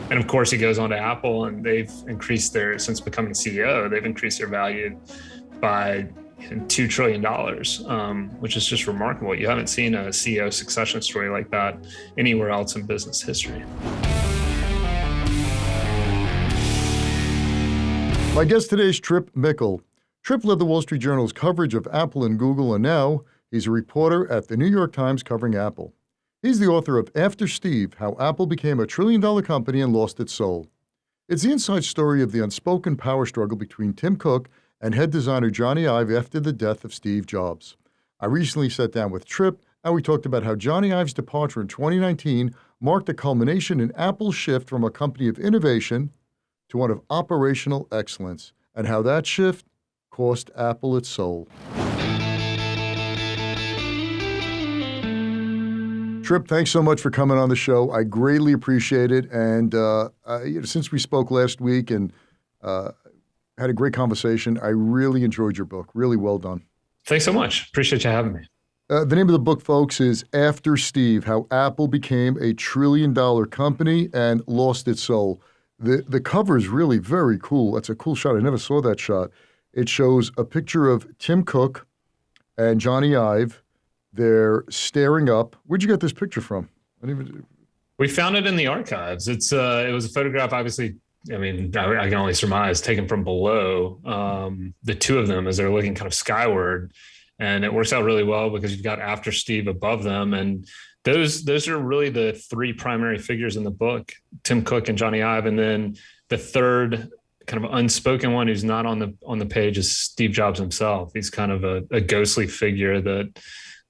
And of course, he goes on to Apple, and they've increased since becoming CEO, they've increased their value by $2 trillion, which is just remarkable. You haven't seen a CEO succession story like that anywhere else in business history. My guest today is Tripp Mickle. Tripp led the Wall Street Journal's coverage of Apple and Google, and now he's a reporter at the New York Times covering Apple. He's the author of After Steve, How Apple Became a Trillion-Dollar Company and Lost Its Soul. It's the inside story of the unspoken power struggle between Tim Cook and head designer Jony Ive after the death of Steve Jobs. I recently sat down with Tripp, and we talked about how Jony Ive's departure in 2019 marked a culmination in Apple's shift from a company of innovation to one of operational excellence, and how that shift cost Apple its soul. Tripp, thanks so much for coming on the show. I greatly appreciate it. And since we spoke last week and had a great conversation, I really enjoyed your book. Really well done. Thanks so much. Appreciate you having me. The name of the book, folks, is After Steve, How Apple Became a Trillion-Dollar Company and Lost Its Soul. The cover is really very cool. That's a cool shot. I never saw that shot. It shows a picture of Tim Cook and Jony Ive. They're staring up. Where'd you get this picture from? We found it in the archives. It was a photograph, obviously. I mean, I can only surmise, taken from below, the two of them as they're looking kind of skyward. And it works out really well because you've got After Steve above them. And those are really the three primary figures in the book, Tim Cook and Jony Ive. And then the third kind of unspoken one who's not on the page is Steve Jobs himself. He's kind of a ghostly figure that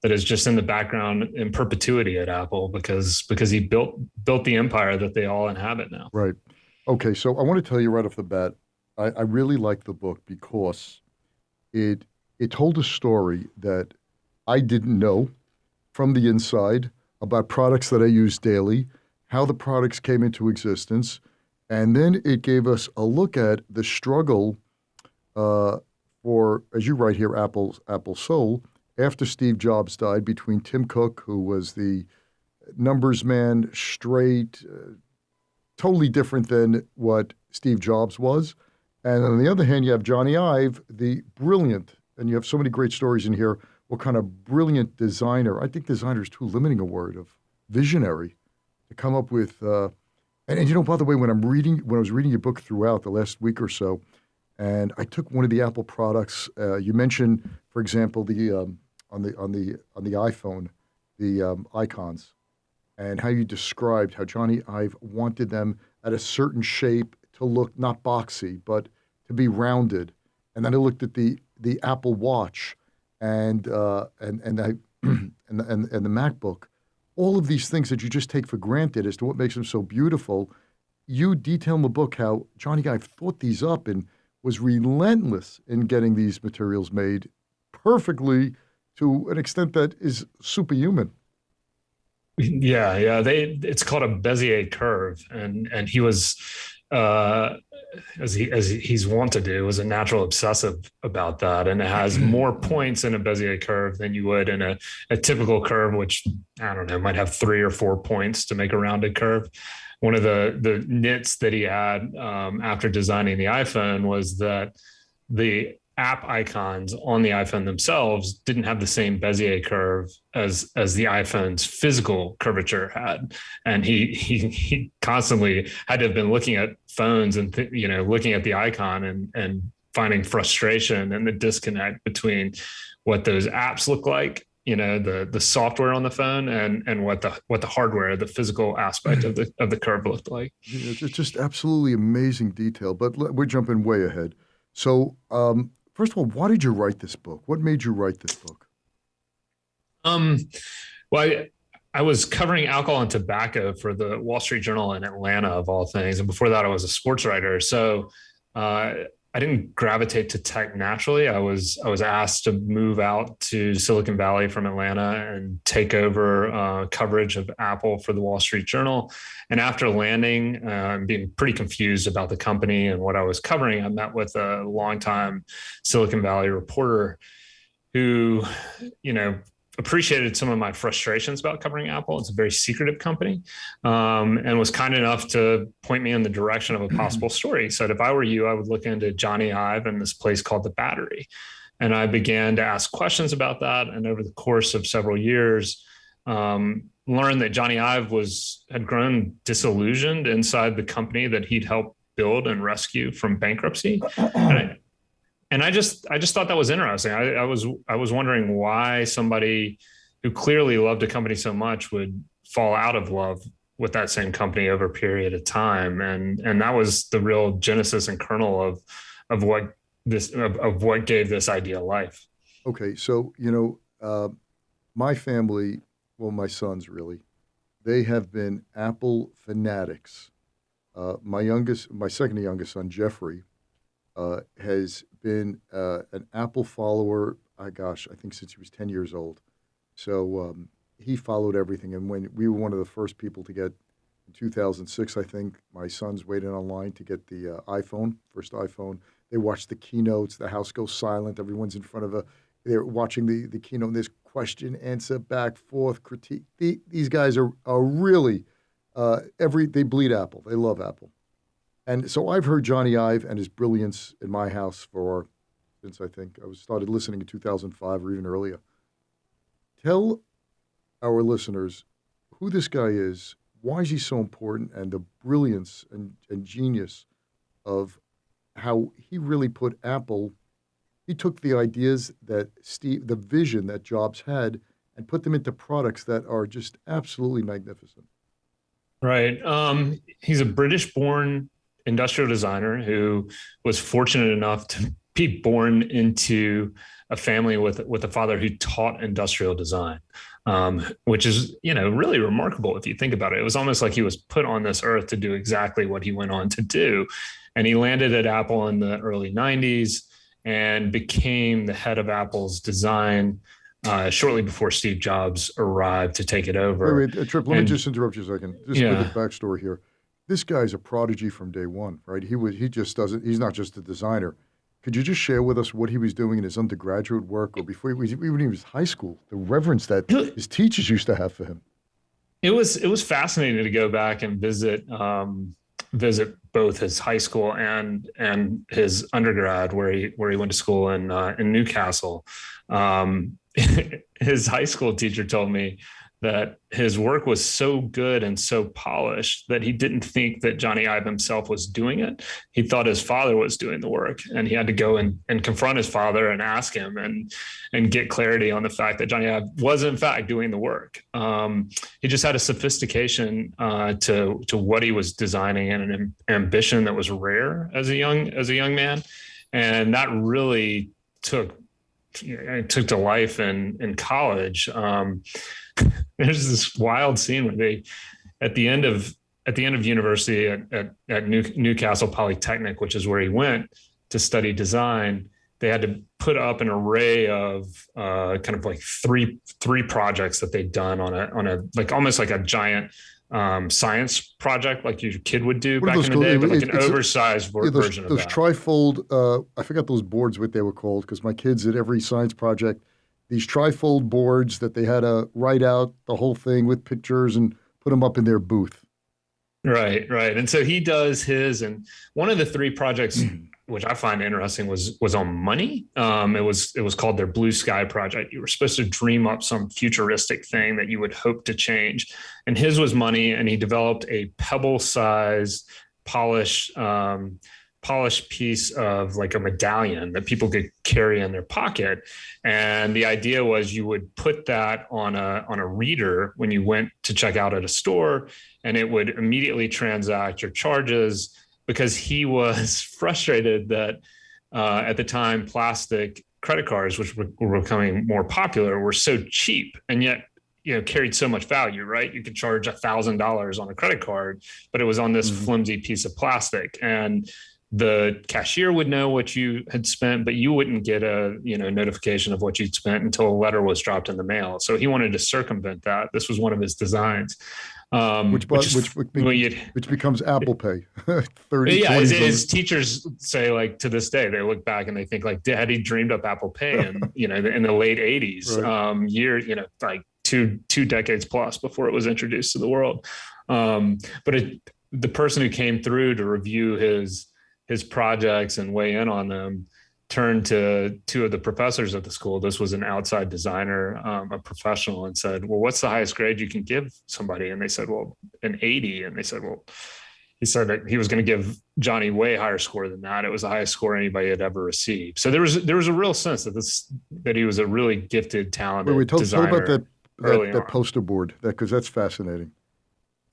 is just in the background in perpetuity at Apple because he built the empire that they all inhabit now. Right. Okay, so I want to tell you right off the bat, I really like the book because it told a story that I didn't know from the inside about products that I use daily, how the products came into existence, and then it gave us a look at the struggle for, as you write here, Apple's soul, after Steve Jobs died, between Tim Cook, who was the numbers man, straight, totally different than what Steve Jobs was. And on the other hand, you have Jony Ive, the brilliant, and you have so many great stories in here, what kind of brilliant designer. I think designer is too limiting a word, of visionary, to come up with, and you know, by the way, when I was reading your book throughout the last week or so, and I took one of the Apple products, you mentioned, for example, the on the iPhone, the icons, and how you described how Jony Ive wanted them at a certain shape to look not boxy, but to be rounded. And then I looked at the Apple Watch and the MacBook, all of these things that you just take for granted as to what makes them so beautiful. You detail in the book how Jony Ive thought these up and was relentless in getting these materials made perfectly to an extent that is superhuman. Yeah. It's called a Bezier curve, and he was, as he's wont to do, was a natural obsessive about that, and it has more points in a Bezier curve than you would in a typical curve, which I don't know, might have 3 or 4 points to make a rounded curve. One of the nits that he had after designing the iPhone was that the app icons on the iPhone themselves didn't have the same Bezier curve as the iPhone's physical curvature had. And he constantly had to have been looking at phones and, looking at the icon and finding frustration and the disconnect between what those apps look like, the software on the phone and what the hardware, the physical aspect of the curve looked like. It's just absolutely amazing detail, but we're jumping way ahead. So, first of all, why did you write this book? What made you write this book? Well, I was covering alcohol and tobacco for the Wall Street Journal in Atlanta, of all things. And before that, I was a sports writer. So I didn't gravitate to tech naturally. I was asked to move out to Silicon Valley from Atlanta and take over coverage of Apple for the Wall Street Journal. And after landing and being pretty confused about the company and what I was covering, I met with a longtime Silicon Valley reporter who, appreciated some of my frustrations about covering Apple. It's a very secretive company, and was kind enough to point me in the direction of a possible story. He said, if I were you, I would look into Jony Ive and this place called The Battery. And I began to ask questions about that. And over the course of several years, learned that Jony Ive had grown disillusioned inside the company that he'd helped build and rescue from bankruptcy. And I just thought that was interesting. I was wondering why somebody who clearly loved a company so much would fall out of love with that same company over a period of time. And that was the real genesis and kernel of what gave this idea life. Okay, so my family, well, my sons really, they have been Apple fanatics. My second youngest son, Jeffrey, has been an Apple follower, I think since he was 10 years old. So he followed everything. And when we were one of the first people to get, in 2006, I think, my sons waited online to get the first iPhone. They watched the keynotes. The house goes silent. Everyone's in front of they're watching the keynote. And there's question, answer, back, forth, critique. These guys are really, they bleed Apple. They love Apple. And so I've heard Jony Ive and his brilliance in my house since I think I started listening in 2005 or even earlier. Tell our listeners who this guy is, why is he so important, and the brilliance and genius of how he really put Apple. He took the ideas the vision that Jobs had, and put them into products that are just absolutely magnificent. Right. He's a British-born industrial designer who was fortunate enough to be born into a family with a father who taught industrial design, which is, really remarkable if you think about it. It was almost like he was put on this earth to do exactly what he went on to do. And he landed at Apple in the early 90s and became the head of Apple's design shortly before Steve Jobs arrived to take it over. Wait, Tripp, let me just interrupt you a second. Just a bit of backstory here. This guy's a prodigy from day one, right? He's not just a designer. Could you just share with us what he was doing in his undergraduate work or before even in his high school, the reverence that his teachers used to have for him? It was fascinating to go back and visit both his high school and his undergrad, where he went to school in Newcastle. His high school teacher told me that his work was so good and so polished that he didn't think that Jony Ive himself was doing it. He thought his father was doing the work, and he had to go and confront his father and ask him and get clarity on the fact that Jony Ive was in fact doing the work. He just had a sophistication to what he was designing and an ambition that was rare as a young man, and that really took to life in college. There's this wild scene where they, at the end of university at Newcastle Polytechnic, which is where he went to study design, they had to put up an array of kind of like three projects that they'd done on a like almost like a giant science project like your kid would do back in the day, but like an oversized version of that. Those trifold, I forgot those boards, what they were called, because my kids at every science project, these trifold boards that they had to write out the whole thing with pictures and put them up in their booth. Right. And so he does his, and one of the three projects, which I find interesting, was on money. It was called their Blue Sky project. You were supposed to dream up some futuristic thing that you would hope to change. And his was money, and he developed a pebble-sized polished piece of like a medallion that people could carry in their pocket. And the idea was you would put that on a reader when you went to check out at a store, and it would immediately transact your charges, because he was frustrated that at the time plastic credit cards, which were becoming more popular, were so cheap and yet carried so much value, right? You could charge $1,000 on a credit card, but it was on this flimsy piece of plastic, and the cashier would know what you had spent, but you wouldn't get a notification of what you'd spent until a letter was dropped in the mail. So he wanted to circumvent that. This was one of his designs. which which but is well, which becomes Apple Pay, 30, yeah, 20s his later. teachers say like to this day they look back and they think like had he dreamed up Apple Pay in in the late '80s, Right. like two decades plus before it was introduced to the world. But the person who came through to review his projects and weigh in on them turned to two of the professors at the school. This was an outside designer, a professional, and said, well, what's the highest grade you can give somebody? And they said, well, an 80. And they said, well, he said that he was going to give Jony way higher score than that. It was the highest score anybody had ever received. So there was a real sense that he was a really gifted, Wait, talented tell about designer early that on. poster board, because that's fascinating.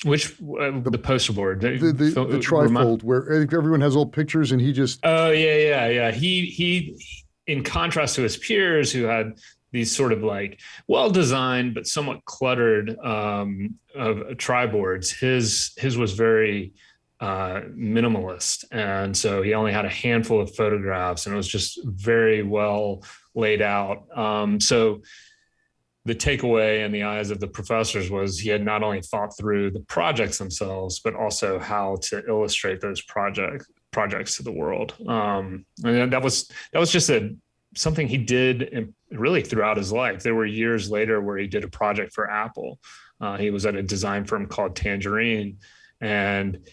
Which the poster board, The trifold where everyone has old pictures, and he just oh yeah. He in contrast to his peers who had these sort of like well designed but somewhat cluttered of triboards, his was very minimalist, and so he only had a handful of photographs, and it was just very well laid out. So the takeaway in the eyes of the professors was he had not only thought through the projects themselves, but also how to illustrate those projects to the world. And that was just something he did really throughout his life. There were years later where he did a project for Apple. He was at a design firm called Tangerine, and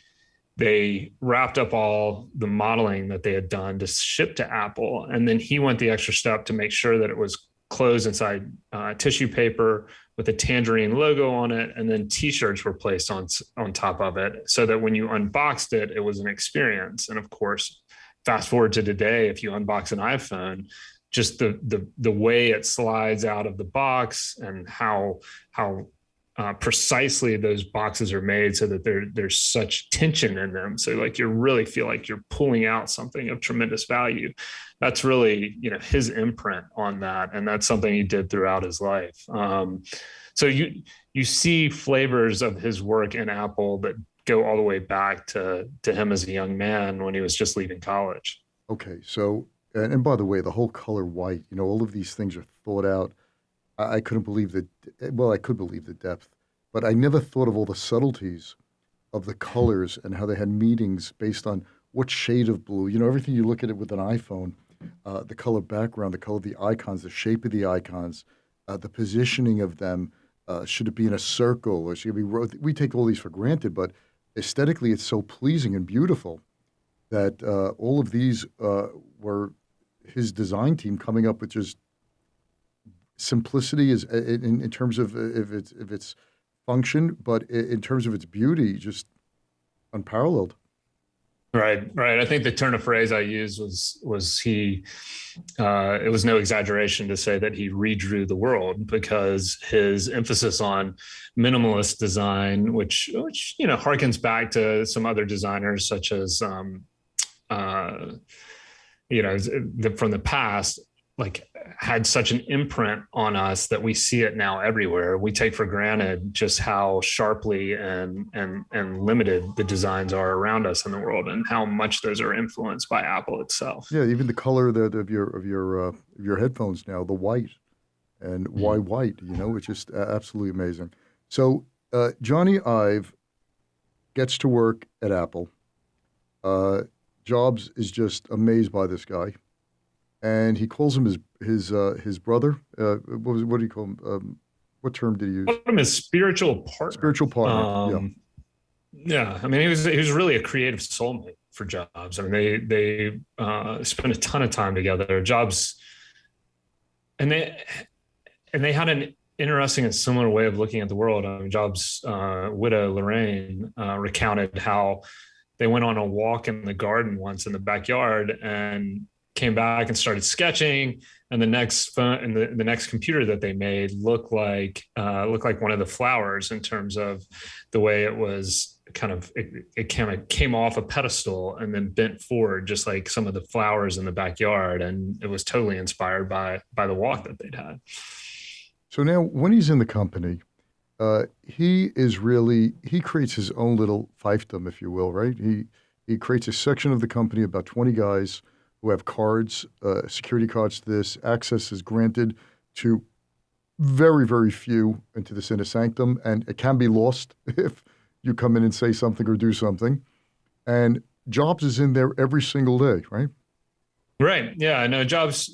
they wrapped up all the modeling that they had done to ship to Apple. And then he went the extra step to make sure that it was closed inside tissue paper with a Tangerine logo on it, and then T-shirts were placed on top of it, so that when you unboxed it, it was an experience. And of course, fast forward to today, if you unbox an iPhone, just the way it slides out of the box and how precisely those boxes are made, so that there's such tension in them. So like you really feel like you're pulling out something of tremendous value. That's really his imprint on that, and that's something he did throughout his life. So you see flavors of his work in Apple that go all the way back to him as a young man when he was just leaving college. okay. So and by the way, the whole color white, all of these things are thought out. I couldn't believe that. Well, I could believe the depth, but I never thought of all the subtleties of the colors and how they had meanings based on what shade of blue. Everything you look at it with an iPhone, the color background, the color of the icons, the shape of the icons, the positioning of them. Should it be in a circle or should it be? We take all these for granted, but aesthetically, it's so pleasing and beautiful that all of these were his design team coming up with just simplicity is in terms of if it's function, but in terms of its beauty, just unparalleled. Right. I think the turn of phrase I used was he. It was no exaggeration to say that he redrew the world, because his emphasis on minimalist design, which harkens back to some other designers such as from the past, like had such an imprint on us that we see it now everywhere. We take for granted just how sharply and limited the designs are around us in the world, and how much those are influenced by Apple itself. Yeah, even the color of your headphones now, the white, and why white? It's just absolutely amazing. So Jony Ive gets to work at Apple. Jobs is just amazed by this guy, and he calls him his brother. What do you call him? What term did he use? Him his spiritual partner. Spiritual partner. Yeah. I mean, he was really a creative soulmate for Jobs. I mean, they spent a ton of time together. Jobs, and they had an interesting and similar way of looking at the world. I mean, Jobs' widow Lorraine recounted how they went on a walk in the garden once in the backyard and came back and started sketching, and the next phone and the next computer that they made looked like one of the flowers in terms of the way it was it kind of came off a pedestal and then bent forward, just like some of the flowers in the backyard, and it was totally inspired by the walk that they'd had. So now, when he's in the company, he creates his own little fiefdom, if you will, right? He creates a section of the company, about 20 guys who have cards, security cards to this. Access is granted to very, very few into this inner sanctum, and it can be lost if you come in and say something or do something. And Jobs is in there every single day, right? Right. Yeah. No, Jobs,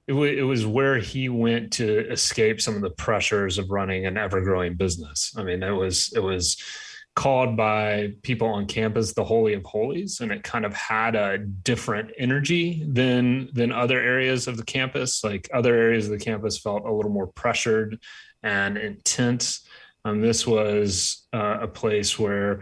it was where he went to escape some of the pressures of running an ever growing business. I mean, it was called by people on campus the Holy of Holies, and it kind of had a different energy than other areas of the campus. Like other areas of the campus felt a little more pressured and intense. This was a place where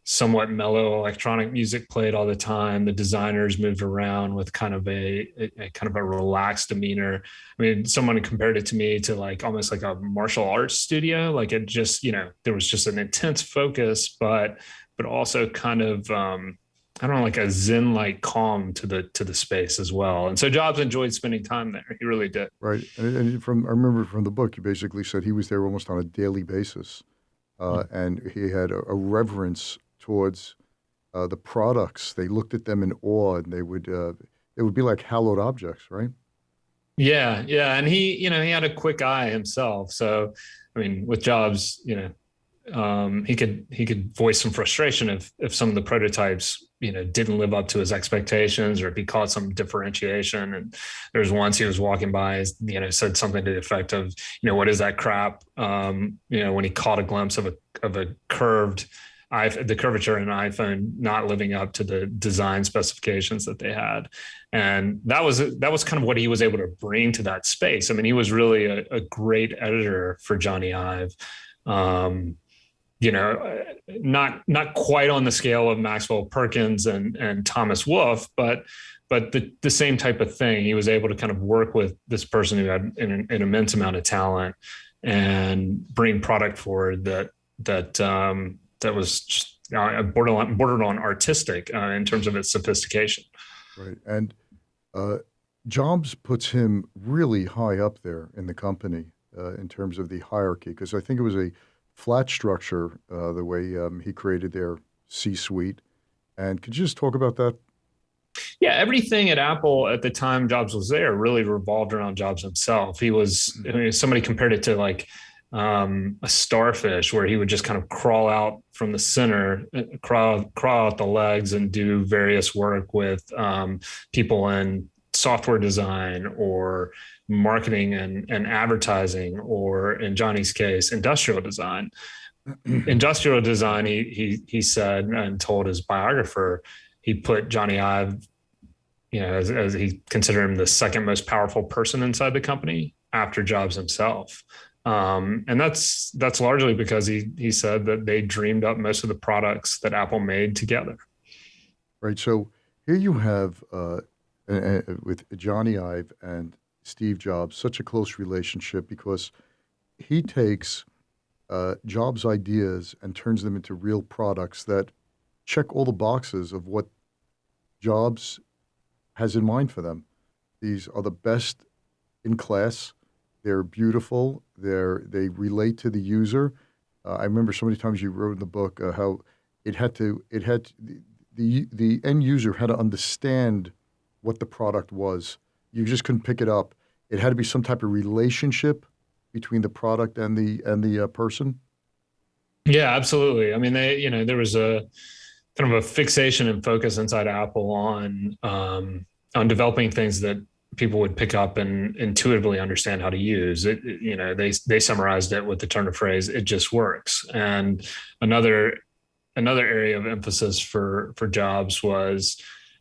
somewhat mellow electronic music played all the time. The designers moved around with kind of a kind of a relaxed demeanor. I mean, someone compared it to me to like almost like a martial arts studio. Like it just, there was just an intense focus, but also kind of I don't know, like a zen-like calm to the space as well. And so Jobs enjoyed spending time there. He really did. Right. And I remember from the book, you basically said he was there almost on a daily basis, and he had a reverence towards the products. They looked at them in awe, and they would be like hallowed objects, right? Yeah, yeah, and he had a quick eye himself. So, I mean, with Jobs, he could voice some frustration if some of the prototypes didn't live up to his expectations, or if he caught some differentiation. And there was once he was walking by, said something to the effect of, what is that crap? When he caught a glimpse of a curved the curvature in an iPhone not living up to the design specifications that they had. And that was kind of what he was able to bring to that space. I mean, he was really a great editor for Jony Ive. Not quite on the scale of Maxwell Perkins and Thomas Wolfe, but the same type of thing. He was able to kind of work with this person who had an immense amount of talent and bring product forward that was just bordered on artistic in terms of its sophistication. Right. And Jobs puts him really high up there in the company in terms of the hierarchy, because I think it was a flat structure the way he created their C-suite. And could you just talk about that? Yeah, everything at Apple at the time Jobs was there really revolved around Jobs himself. Somebody compared it to like a starfish, where he would just kind of crawl out from the center, crawl out the legs, and do various work with people in software design or marketing and advertising, or in Johnny's case, industrial design. Industrial design, he said and told his biographer, he put Jony Ive, as he considered him the second most powerful person inside the company after Jobs himself. And that's largely because he said that they dreamed up most of the products that Apple made together. Right. So here you have with Jony Ive and Steve Jobs such a close relationship, because he takes Jobs' ideas and turns them into real products that check all the boxes of what Jobs has in mind for them. These are the best in class. They're beautiful. They relate to the user. I remember so many times you wrote in the book how the end user had to understand what the product was. You just couldn't pick it up. It had to be some type of relationship between the product and the person. Yeah, absolutely. I mean, there was a kind of a fixation and focus inside Apple on developing things that people would pick up and intuitively understand how to use it. They summarized it with the turn of phrase, "It just works." And another area of emphasis for Jobs was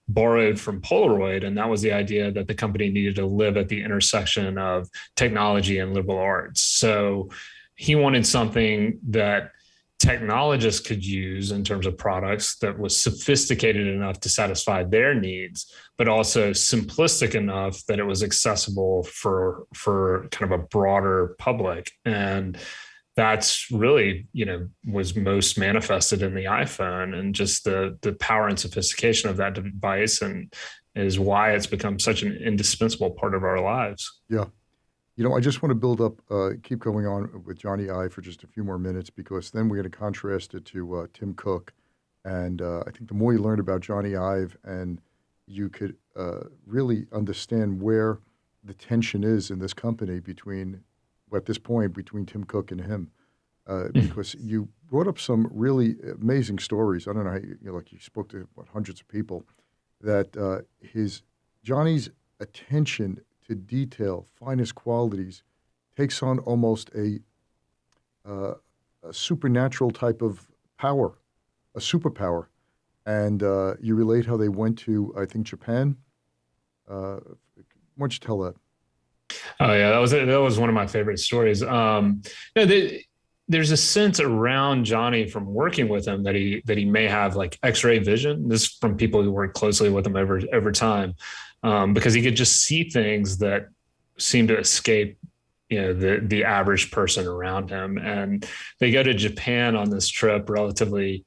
borrowed from Polaroid, and that was the idea that the company needed to live at the intersection of technology and liberal arts. So he wanted something that technologists could use in terms of products that was sophisticated enough to satisfy their needs, but also simplistic enough that it was accessible for kind of a broader public. And that's really, was most manifested in the iPhone, and just the power and sophistication of that device, and is why it's become such an indispensable part of our lives. Yeah. I just want to keep going on with Jony Ive for just a few more minutes, because then we're going to contrast it to Tim Cook. And I think the more you learn about Jony Ive, and you could really understand where the tension is in this company between at this point between Tim Cook and him, because you brought up some really amazing stories. I don't know how like you spoke to hundreds of people, that Johnny's attention to detail, finest qualities, takes on almost a supernatural type of power, a superpower. And you relate how they went to, I think, Japan. Why don't you tell that? Oh yeah, that was one of my favorite stories. There's a sense around Jony from working with him that he may have like X-ray vision. This is from people who work closely with him over time, because he could just see things that seem to escape the average person around him. And they go to Japan on this trip relatively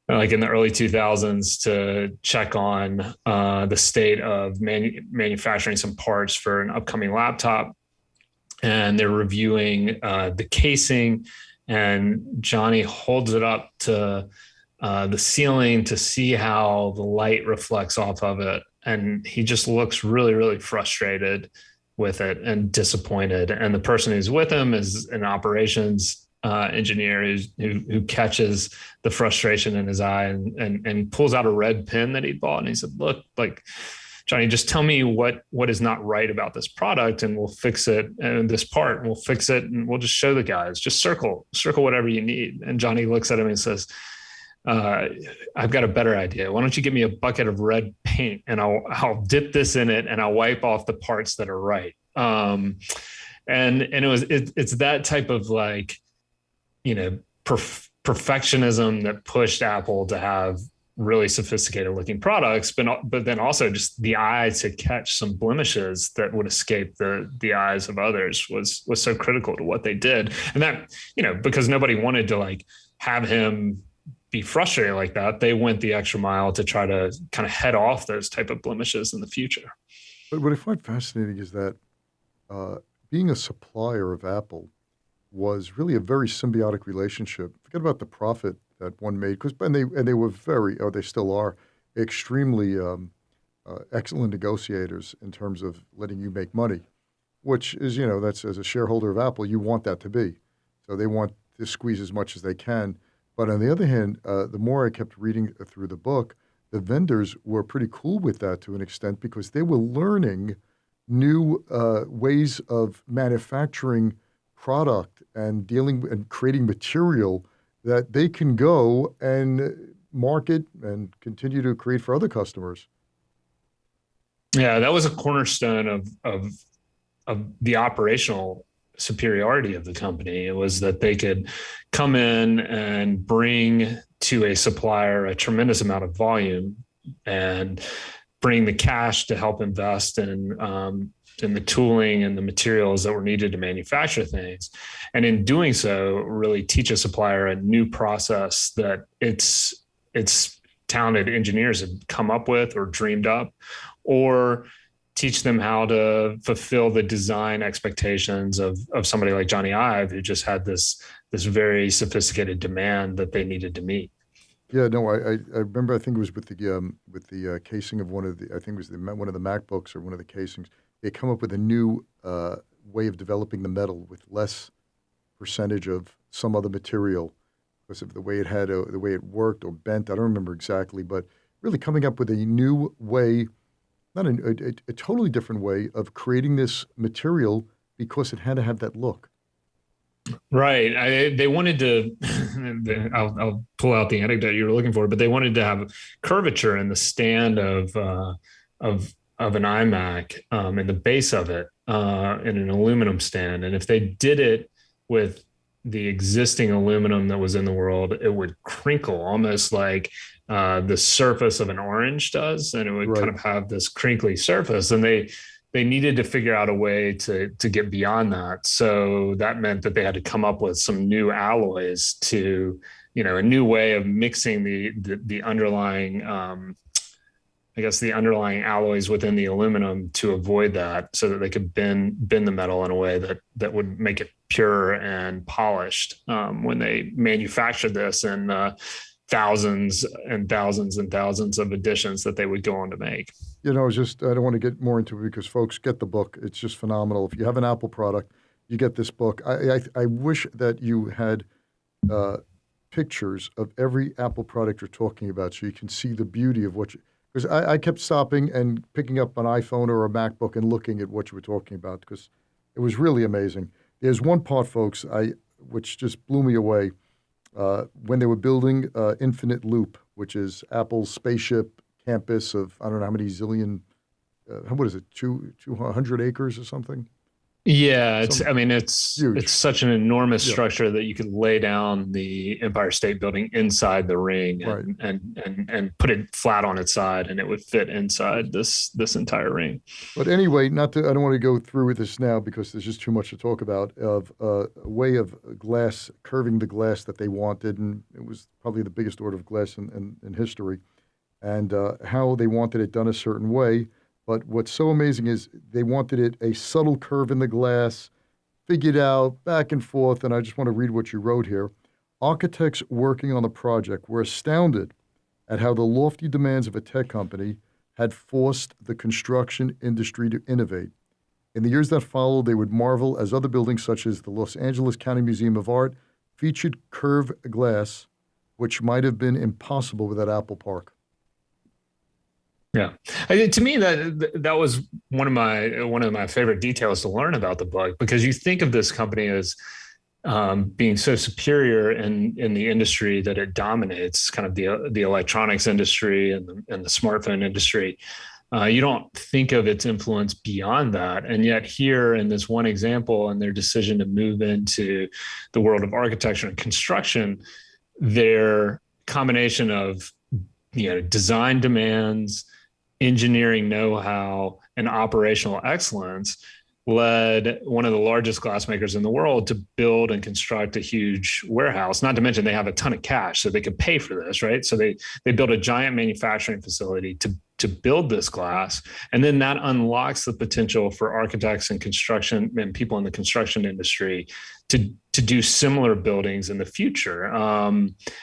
like in the early 2000s to check on the state of manufacturing some parts for an upcoming laptop. And they're reviewing the casing, and Jony holds it up to the ceiling to see how the light reflects off of it. And he just looks really, really frustrated with it and disappointed. And the person who's with him is an operations engineer who catches the frustration in his eye and pulls out a red pen that he bought. And he said, look, like, Jony, just tell me what is not right about this product and we'll fix it. And this part, and we'll fix it. And we'll just show the guys, just circle whatever you need. And Jony looks at him and says, I've got a better idea. Why don't you give me a bucket of red paint and I'll dip this in it and I'll wipe off the parts that are right. And it's that type of like, perfectionism that pushed Apple to have really sophisticated looking products, but then also just the eye to catch some blemishes that would escape the eyes of others was so critical to what they did. And that, because nobody wanted to like have him be frustrated like that, they went the extra mile to try to kind of head off those type of blemishes in the future. But what I find fascinating is that being a supplier of Apple was really a very symbiotic relationship. Forget about the profit that one made, and they were they still are, extremely excellent negotiators in terms of letting you make money, which is, that's, as a shareholder of Apple, you want that to be. So they want to squeeze as much as they can. But on the other hand, the more I kept reading through the book, the vendors were pretty cool with that to an extent because they were learning new ways of manufacturing product and dealing and creating material that they can go and market and continue to create for other customers. Yeah, that was a cornerstone of the operational superiority of the company. It was that they could come in and bring to a supplier a tremendous amount of volume and bring the cash to help invest in the tooling and the materials that were needed to manufacture things. And in doing so, really teach a supplier a new process that its talented engineers had come up with or dreamed up, or teach them how to fulfill the design expectations of somebody like Jony Ive, who just had this very sophisticated demand that they needed to meet. Yeah, no, I remember. I think it was with the casing of one of the one of the MacBooks or one of the casings. They come up with a new way of developing the metal with less percentage of some other material because of the way the way it worked or bent. I don't remember exactly, but really coming up with a new way, not a totally different way of creating this material because it had to have that look. Right. They wanted to, I'll pull out the anecdote you were looking for, but they wanted to have curvature in the stand of an iMac in the base of it in an aluminum stand. And if they did it with the existing aluminum that was in the world, it would crinkle almost like the surface of an orange does. And it would kind of have this crinkly surface. And they needed to figure out a way to get beyond that. So that meant that they had to come up with some new alloys to, a new way of mixing the underlying, the underlying alloys within the aluminum to avoid that, so that they could bend the metal in a way that would make it pure and polished when they manufactured this, and thousands and thousands and thousands of editions that they would go on to make. I don't want to get more into it because folks, get the book. It's just phenomenal. If you have an Apple product, you get this book. I wish that you had uh, pictures of every Apple product you're talking about, so you can see the beauty of what you. Because I kept stopping and picking up an iPhone or a MacBook and looking at what you were talking about because it was really amazing. There's one part, folks, which just blew me away when they were building Infinite Loop, which is Apple's spaceship campus of I don't know how many zillion. What is it? 200 acres or something? Yeah, Some I mean, it's huge. such an enormous Yeah. structure that you could lay down the Empire State Building inside the ring Right. and put it flat on its side, and it would fit inside this entire ring. But anyway, not to. I don't want to go through with this now because there's just too much to talk about. Of a way of glass curving the glass that they wanted, and it was probably the biggest order of glass in history, and how they wanted it done a certain way. But what's so amazing is they wanted it a subtle curve in the glass, figured out back and forth. And I just want to read what you wrote here. Architects working on the project were astounded at how the lofty demands of a tech company had forced the construction industry to innovate. In the years that followed, they would marvel as other buildings, such as the Los Angeles County Museum of Art, featured curved glass, which might have been impossible without Apple Park. Yeah, to me that was one of my favorite details to learn about the book because you think of this company as being so superior in the industry that it dominates, kind of the electronics industry and the smartphone industry. You don't think of its influence beyond that, and yet here in this one example, and their decision to move into the world of architecture and construction, their combination of design demands, engineering know-how, and operational excellence led one of the largest glassmakers in the world to build and construct a huge warehouse. Not to mention they have a ton of cash, so they could pay for this, right? So they built a giant manufacturing facility to build this glass, and then that unlocks the potential for architects and construction and people in the construction industry to do similar buildings in the future,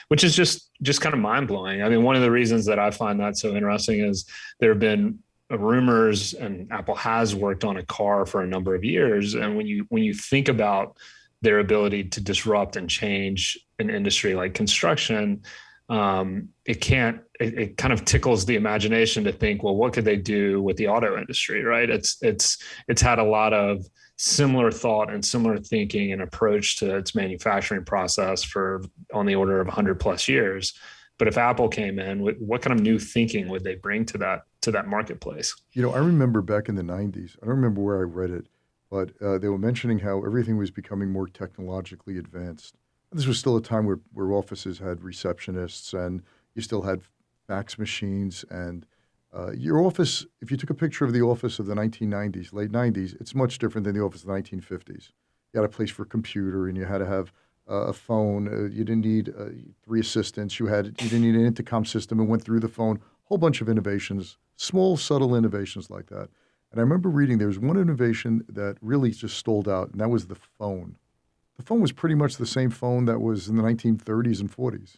which is just kind of mind blowing. I mean, one of the reasons that I find that so interesting is there have been rumors, and Apple has worked on a car for a number of years. And when you think about their ability to disrupt and change an industry like construction, it kind of tickles the imagination to think, well, what could they do with the auto industry, right? It's had a lot of similar thought and similar thinking and approach to its manufacturing process for on the order of 100 plus years. But if Apple came in, what kind of new thinking would they bring to that marketplace? I remember back in the 90s, I don't remember where I read it, but they were mentioning how everything was becoming more technologically advanced. This was still a time where offices had receptionists and you still had fax machines. And your office, if you took a picture of the office of the 1990s, late 90s, it's much different than the office of the 1950s. You had a place for a computer and you had to have a phone. You didn't need 3 assistants. You didn't need an intercom system and went through the phone. Whole bunch of innovations, small, subtle innovations like that. And I remember reading there was one innovation that really just stalled out, and that was the phone. The phone was pretty much the same phone that was in the 1930s and 40s.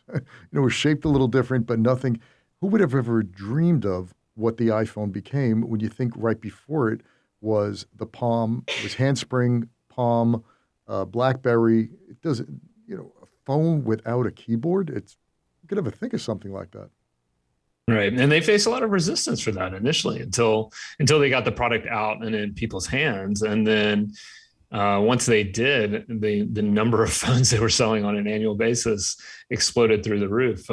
It was shaped a little different, but nothing. Who would have ever dreamed of what the iPhone became when you think right before it was the Palm, it was handspring, Palm, BlackBerry. It doesn't, a phone without a keyboard. You could ever think of something like that. Right. And they faced a lot of resistance for that initially until they got the product out and in people's hands. And then once they did, the number of phones they were selling on an annual basis exploded through the roof.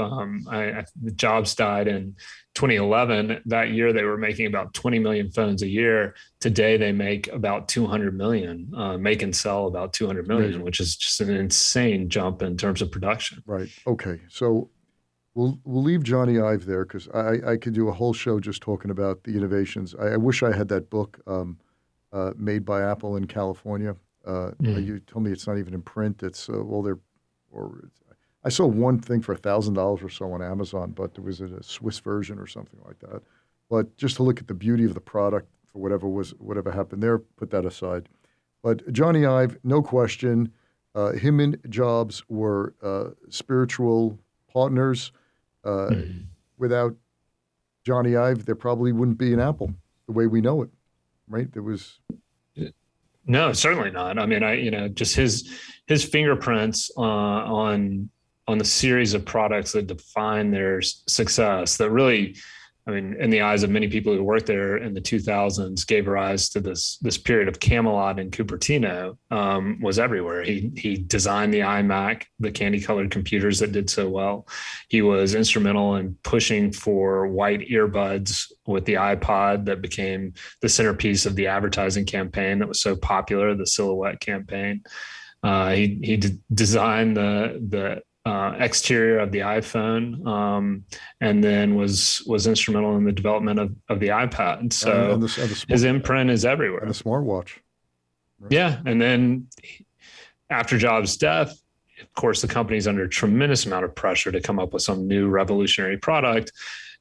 Jobs died in 2011. That year, they were making about 20 million phones a year. Today, they make about 200 million, make and sell about 200 million, Amazing. which is just an insane jump in terms of production. Right. Okay. So we'll leave Jony Ive there because I could do a whole show just talking about the innovations. I wish I had that book made by Apple in California. You told me it's not even in print. It's I saw one thing for $1,000 or so on Amazon, but there was a Swiss version or something like that. But just to look at the beauty of the product for whatever happened there, put that aside. But Jony Ive, no question, him and Jobs were spiritual partners. Without Jony Ive, there probably wouldn't be an Apple the way we know it, right? There was No, certainly not. I mean, just his fingerprints on the series of products that define their success that really, I mean, in the eyes of many people who worked there in the 2000s, gave rise to this period of Camelot and Cupertino, was everywhere. He designed the iMac, the candy colored computers that did so well. He was instrumental in pushing for white earbuds with the iPod that became the centerpiece of the advertising campaign that was so popular, the Silhouette campaign. He designed the exterior of the iPhone, and then was instrumental in the development of the iPad. So his imprint is everywhere. And the smartwatch. Right? Yeah, and then after Jobs' death, of course, the company's under a tremendous amount of pressure to come up with some new revolutionary product.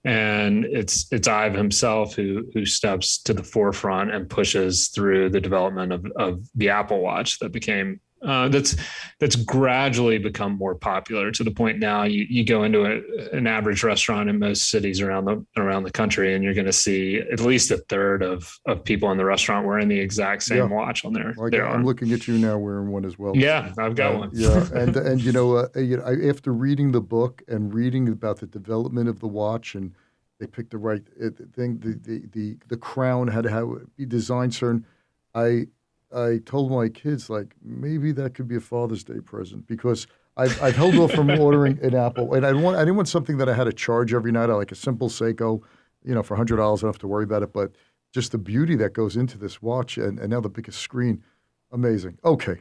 And it's Ive himself who steps to the forefront and pushes through the development of the Apple Watch that became that's gradually become more popular to the point now you go into an average restaurant in most cities around the country, and you're going to see at least a third of people in the restaurant wearing the exact same watch on their arm. I'm looking at you now wearing one as well. Yeah, I've got one. Yeah, and after reading the book and reading about the development of the watch, and they picked the right thing, the crown had to be designed certain. I told my kids, like, maybe that could be a Father's Day present, because I've held off from ordering an Apple, and I didn't want something that I had to charge every night. I like a simple Seiko, for $100. I don't have to worry about it, but just the beauty that goes into this watch, and now the biggest screen, amazing. Okay,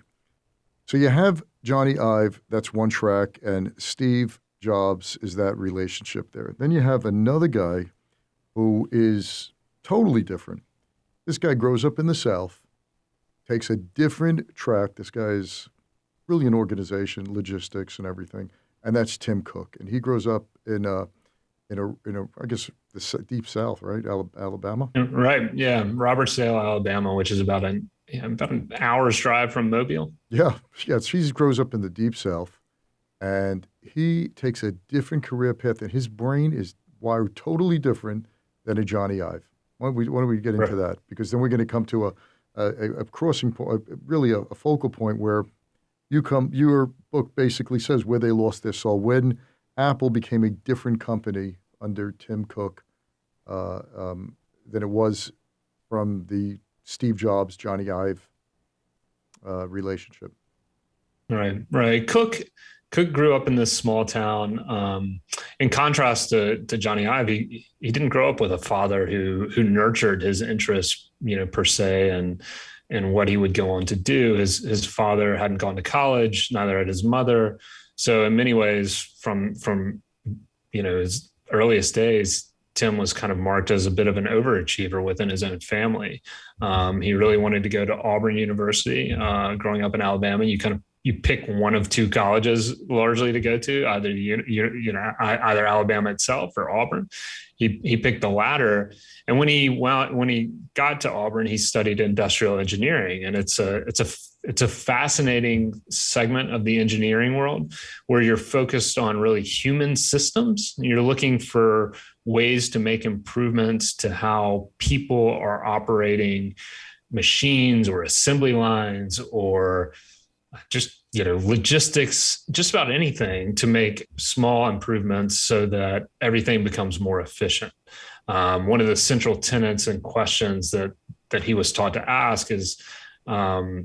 so you have Jony Ive, that's one track, and Steve Jobs is that relationship there. Then you have another guy who is totally different. This guy grows up in the South, takes a different track. This guy's brilliant organization, logistics, and everything, and that's Tim Cook. And he grows up in I guess the deep South, right, Alabama. Right. Yeah, Robertsdale, Alabama, which is about an hour's drive from Mobile. Yeah. He grows up in the deep South, and he takes a different career path, and his brain is wired totally different than a Jony Ive. Why don't we get into that? Because then we're going to come to a crossing point, really a focal point where your book basically says where they lost their soul, when Apple became a different company under Tim Cook than it was from the Steve Jobs, Jony Ive relationship. Right. Cook grew up in this small town. In contrast to Jony Ive, he didn't grow up with a father who nurtured his interests, per se, and what he would go on to do. His father hadn't gone to college, neither had his mother. So in many ways, from his earliest days, Tim was kind of marked as a bit of an overachiever within his own family. He really wanted to go to Auburn University. Growing up in Alabama, you pick one of two colleges largely to go to, either Alabama itself or Auburn. He picked the latter, and when he got to Auburn, he studied industrial engineering, and it's a fascinating segment of the engineering world where you're focused on really human systems. You're looking for ways to make improvements to how people are operating machines or assembly lines or just logistics, just about anything, to make small improvements so that everything becomes more efficient. One of the central tenets and questions that he was taught to ask is, why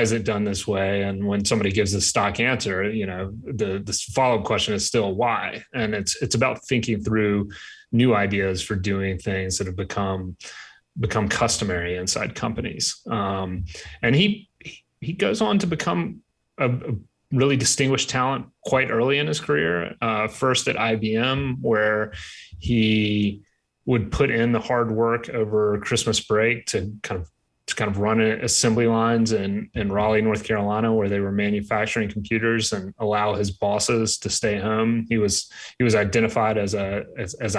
is it done this way? And when somebody gives a stock answer, the follow-up question is still why. And it's about thinking through new ideas for doing things that have become customary inside companies. And he goes on to become a really distinguished talent quite early in his career. First at IBM, where he would put in the hard work over Christmas break to kind of run assembly lines in Raleigh, North Carolina, where they were manufacturing computers, and allow his bosses to stay home. He was identified as a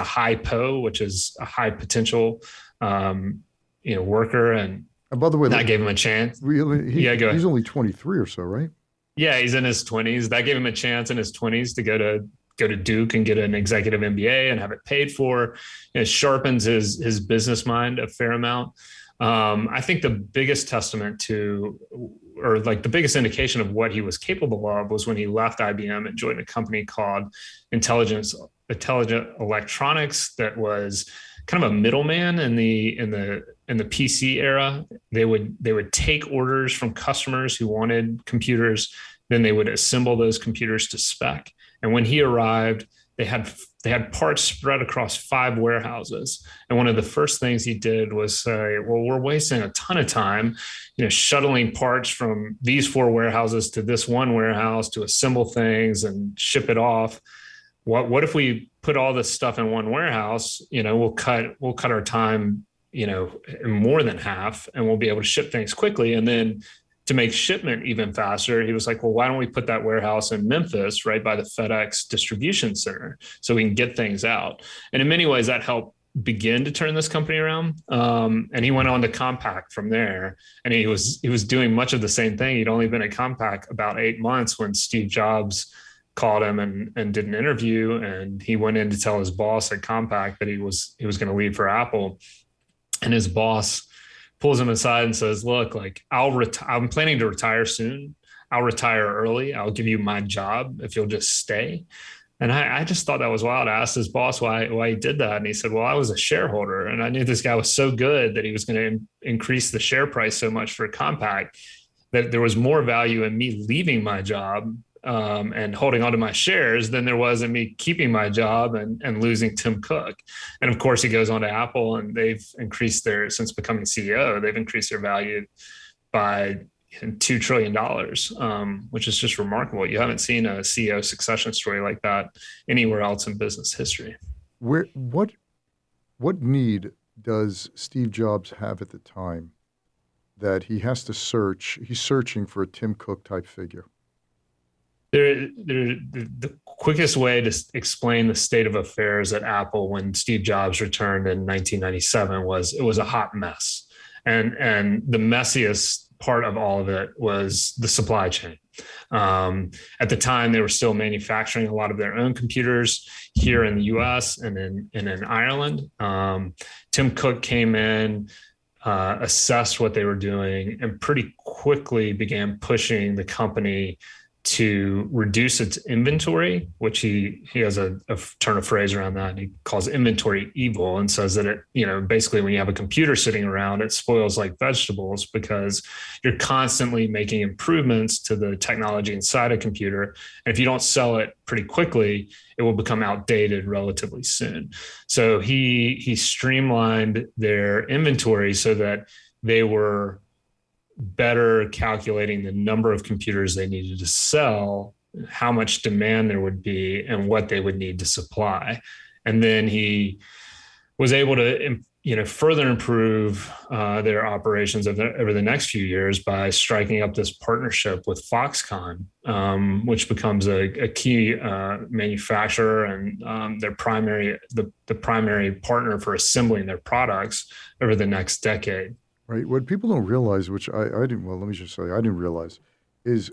high PO, which is a high potential worker, and by the way, that gave him a chance. Really, go ahead. He's only 23 or so, right? Yeah, he's in his 20s. That gave him a chance in his 20s to go to Duke and get an executive MBA and have it paid for. It sharpens his business mind a fair amount. I think the biggest testament to, or like the biggest indication of what he was capable of, was when he left IBM and joined a company called Intelligent Electronics that was kind of a middleman in the PC era. They would take orders from customers who wanted computers, then they would assemble those computers to spec. And when he arrived, they had parts spread across 5 warehouses. And one of the first things he did was say, well, we're wasting a ton of time, shuttling parts from these 4 warehouses to this one warehouse to assemble things and ship it off. What if we put all this stuff in one warehouse? We'll cut our time, more than half, and we'll be able to ship things quickly. And then to make shipment even faster, he was like, well, why don't we put that warehouse in Memphis, right by the FedEx distribution center, so we can get things out? And in many ways, that helped begin to turn this company around. And he went on to Compaq from there. And he was doing much of the same thing. He'd only been at Compaq about 8 months when Steve Jobs called him and did an interview. And he went in to tell his boss at Compaq that he was going to leave for Apple. And his boss pulls him aside and says, look, like I'm planning to retire soon. I'll retire early. I'll give you my job if you'll just stay. And I just thought that was wild. I asked his boss why he did that. And he said, well, I was a shareholder and I knew this guy was so good that he was going to increase the share price so much for Compaq that there was more value in me leaving my job and holding onto my shares than there was in me keeping my job and losing Tim Cook. And of course, he goes on to Apple, and they've increased since becoming CEO, they've increased their value by $2 trillion, which is just remarkable. You haven't seen a CEO succession story like that anywhere else in business history. What need does Steve Jobs have at the time that he has to search? He's searching for a Tim Cook type figure. The quickest way to explain the state of affairs at Apple when Steve Jobs returned in 1997 was it was a hot mess. And the messiest part of all of it was the supply chain. At the time, they were still manufacturing a lot of their own computers here in the US and in Ireland. Tim Cook came in, assessed what they were doing, and pretty quickly began pushing the company to reduce its inventory, which he has a turn of phrase around that. He calls inventory evil and says that it, basically when you have a computer sitting around, it spoils like vegetables because you're constantly making improvements to the technology inside a computer. And if you don't sell it pretty quickly, it will become outdated relatively soon. So he streamlined their inventory so that they were better calculating the number of computers they needed to sell, how much demand there would be, and what they would need to supply. And then he was able to, further improve their operations over the next few years by striking up this partnership with Foxconn, which becomes a key manufacturer and the primary partner for assembling their products over the next decade. Right. What people don't realize, which I didn't, well, let me just say, I didn't realize, is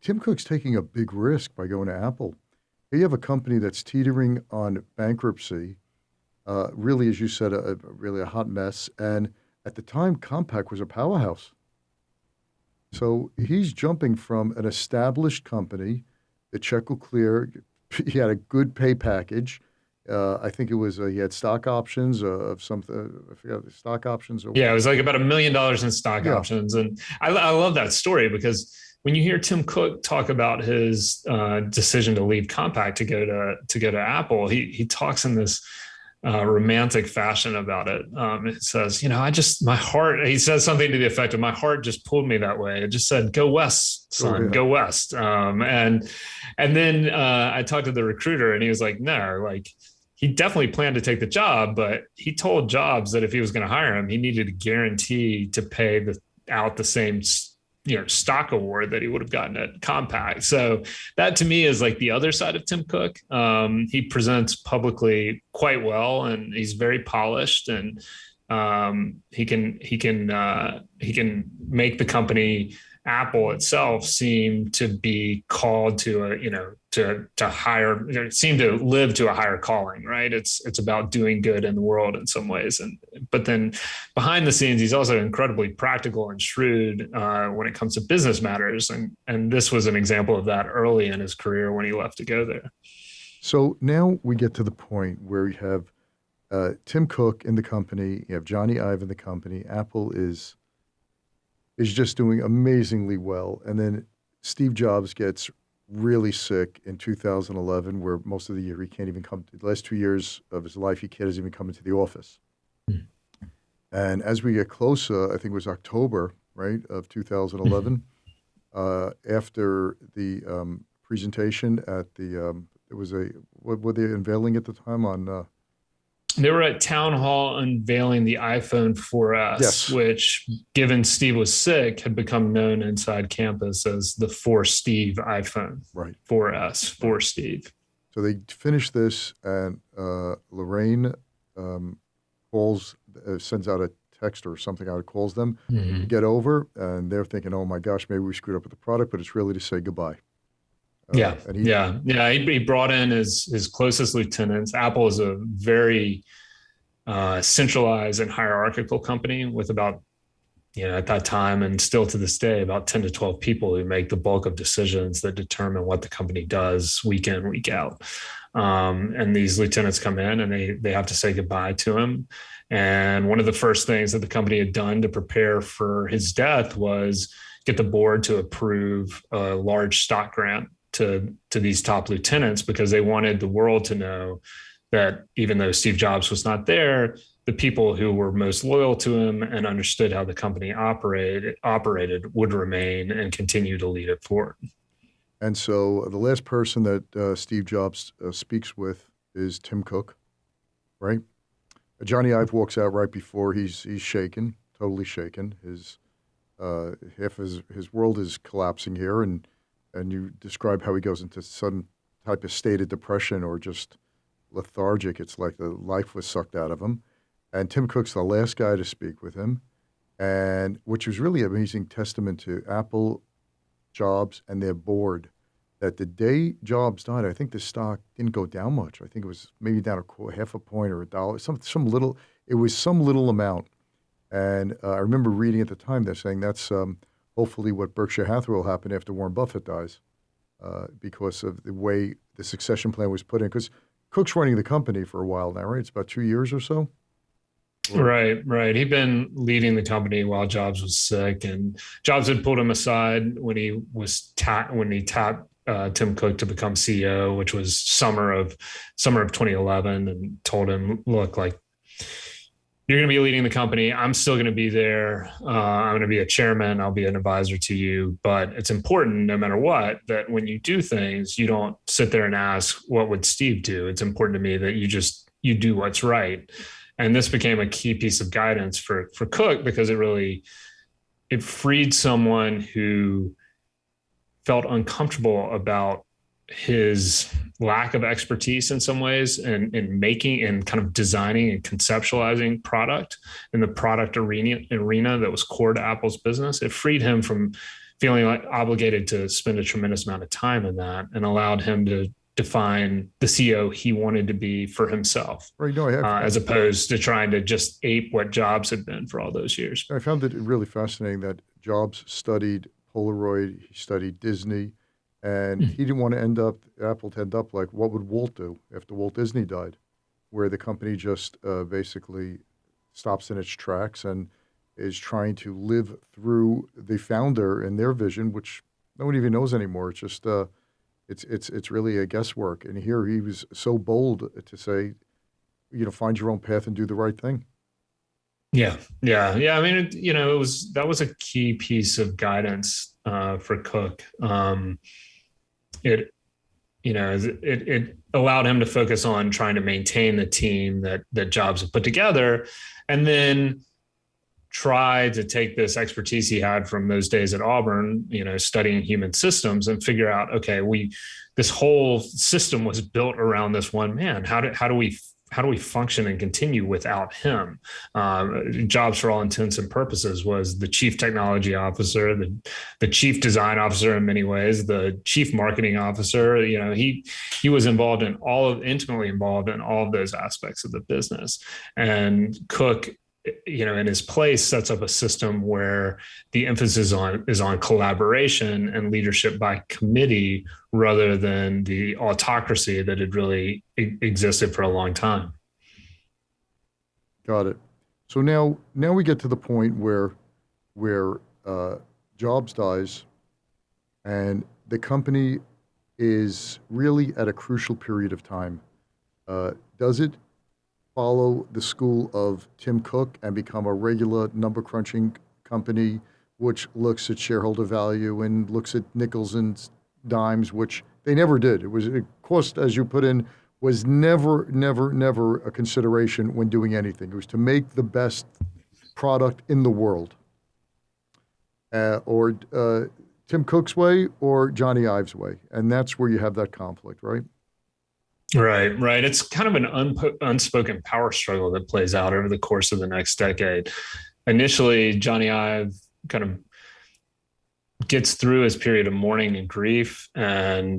Tim Cook's taking a big risk by going to Apple. Here you have a company that's teetering on bankruptcy, really, as you said, really a hot mess. And at the time, Compaq was a powerhouse. So he's jumping from an established company, the check will clear. He had a good pay package. I think it was he had stock options of something. I forgot the stock options. Yeah, it was like about $1 million in stock options, and I love that story because when you hear Tim Cook talk about his decision to leave Compaq to go to Apple, he talks in this romantic fashion about it. It says, my heart. He says something to the effect of, "My heart just pulled me that way. It just said, go west, son, go west." And then I talked to the recruiter, and he was like, "No, like." He definitely planned to take the job, but he told Jobs that if he was going to hire him, he needed a guarantee to pay out the same, stock award that he would have gotten at Compaq. So that to me is like the other side of Tim Cook. He presents publicly quite well, and he's very polished, and he can make the company Apple itself seemed to be called to to higher, seemed to live to a higher calling, right? It's about doing good in the world in some ways, but then behind the scenes, he's also incredibly practical and shrewd when it comes to business matters, and this was an example of that early in his career when he left to go there. So now we get to the point where we have Tim Cook in the company, you have Jony Ive in the company. Apple is just doing amazingly well. And then Steve Jobs gets really sick in 2011, where most of the year he can't even come. The last 2 years of his life, he can't even come into the office. Mm. And as we get closer, I think it was October, right, of 2011, after the presentation at the, it was what were they unveiling at the time on? They were at Town Hall unveiling the iPhone 4S, yes, which, given Steve was sick, had become known inside campus as the For Steve iPhone. Right. 4S, for Steve. So they finished this, and Lorraine sends out a text or something out, calls them, get over, and they're thinking, oh my gosh, maybe we screwed up with the product, but it's really to say goodbye. He brought in his closest lieutenants. Apple is a very centralized and hierarchical company with about, at that time and still to this day, about 10 to 12 people who make the bulk of decisions that determine what the company does week in, week out. And these lieutenants come in and they have to say goodbye to him. And one of the first things that the company had done to prepare for his death was get the board to approve a large stock grant to these top lieutenants, because they wanted the world to know that even though Steve Jobs was not there, the people who were most loyal to him and understood how the company operated would remain and continue to lead it forward. And so the last person that Steve Jobs speaks with is Tim Cook, right? Jony Ive walks out right before he's shaken, totally shaken. Half his world is collapsing here, and you describe how he goes into some type of state of depression or just lethargic. It's like the life was sucked out of him. And Tim Cook's the last guy to speak with him, and which was really an amazing testament to Apple, Jobs, and their board, that the day Jobs died, I think the stock didn't go down much. I think it was maybe down half a point or $1, some little amount. And I remember reading at the time they're saying that's hopefully what Berkshire Hathaway will happen after Warren Buffett dies, because of the way the succession plan was put in. Because Cook's running the company for a while now, right? It's about 2 years or so. Right. He'd been leading the company while Jobs was sick, and Jobs had pulled him aside when he tapped Tim Cook to become CEO, which was summer of 2011, and told him, look, like, you're going to be leading the company. I'm still going to be there. I'm going to be a chairman. I'll be an advisor to you. But it's important, no matter what, that when you do things, you don't sit there and ask, what would Steve do? It's important to me that you do what's right. And this became a key piece of guidance for Cook, because it freed someone who felt uncomfortable about his lack of expertise in some ways in making and kind of designing and conceptualizing product in the product arena that was core to Apple's business. It freed him from feeling like obligated to spend a tremendous amount of time in that, and allowed him to define the CEO he wanted to be for himself, right, as opposed to trying to just ape what Jobs had been for all those years. I found it really fascinating that Jobs studied Polaroid, he studied Disney, and he didn't want Apple to end up like, what would Walt do after Walt Disney died, where the company just basically stops in its tracks and is trying to live through the founder and their vision, which no one even knows anymore. It's just it's really a guesswork. And here he was so bold to say, find your own path and do the right thing. Yeah. I mean, that was a key piece of guidance for Cook. It allowed him to focus on trying to maintain the team that Jobs had put together, and then try to take this expertise he had from those days at Auburn, studying human systems, and figure out, okay, this whole system was built around this one man. How do we how do we function and continue without him? Jobs, for all intents and purposes, was the chief technology officer, the chief design officer in many ways, the chief marketing officer. He was intimately involved in all of those aspects of the business. And Cook, in his place, sets up a system where the emphasis is on collaboration and leadership by committee rather than the autocracy that had really existed for a long time. Got it. So now we get to the point where Jobs dies, and the company is really at a crucial period of time. Does it follow the school of Tim Cook and become a regular number crunching company, which looks at shareholder value and looks at nickels and dimes, which they never did? Cost, as you put in, was never a consideration when doing anything. It was to make the best product in the world, or Tim Cook's way or Jony Ive's way, and that's where you have that conflict, right? Right. It's kind of an unspoken power struggle that plays out over the course of the next decade. Initially, Jony Ive kind of gets through his period of mourning and grief and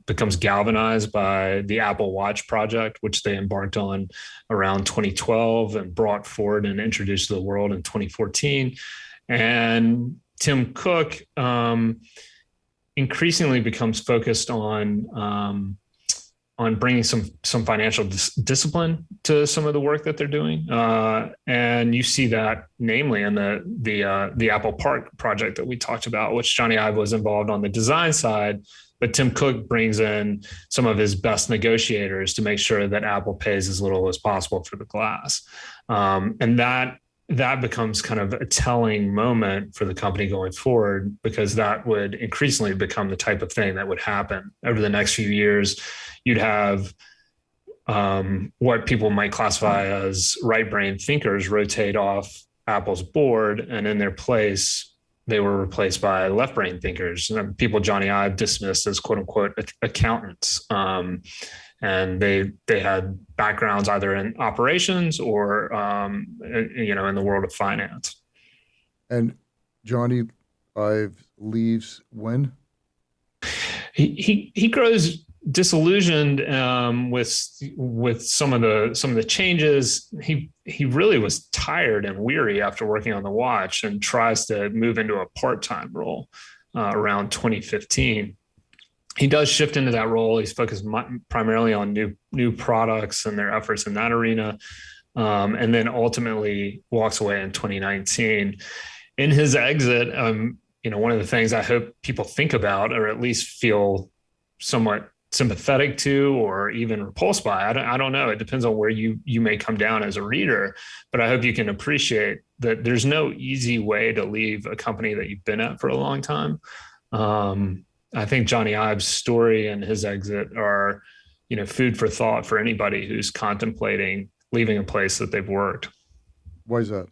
becomes galvanized by the Apple Watch project, which they embarked on around 2012 and brought forward and introduced to the world in 2014. And Tim Cook increasingly becomes focused on bringing some financial discipline to some of the work that they're doing, and you see that namely in the Apple Park project that we talked about, which Jony Ive was involved on the design side, but Tim Cook brings in some of his best negotiators to make sure that Apple pays as little as possible for the glass, and that becomes kind of a telling moment for the company going forward, because that would increasingly become the type of thing that would happen over the next few years. You'd have what people might classify as right-brain thinkers rotate off Apple's board, and in their place, they were replaced by left-brain thinkers, people Jony Ive dismissed as "quote-unquote" accountants. And they had backgrounds either in operations or in the world of finance. And Jony Ive leaves when? He grows disillusioned with some of the changes. He really was tired and weary after working on the watch, and tries to move into a part-time role around 2015. He does shift into that role. He's focused primarily on new products and their efforts in that arena, and then ultimately walks away in 2019. In his exit, one of the things I hope people think about, or at least feel somewhat sympathetic to, or even repulsed by, I don't know. It depends on where you may come down as a reader, but I hope you can appreciate that there's no easy way to leave a company that you've been at for a long time. I think Jony Ive's story and his exit are, food for thought for anybody who's contemplating leaving a place that they've worked. Why is that?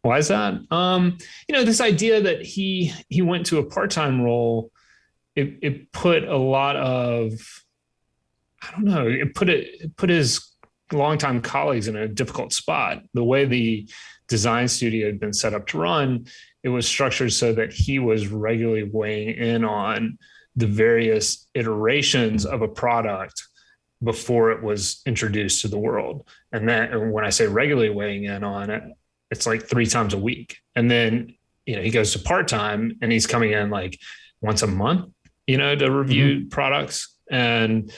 This idea that he went to a part-time role, it put a lot of, it put his longtime colleagues in a difficult spot. The way the design studio had been set up to run, it was structured so that he was regularly weighing in on the various iterations of a product before it was introduced to the world. And when I say regularly weighing in on it, it's like 3 times a week. And then, he goes to part-time and he's coming in like once a month, to review products. And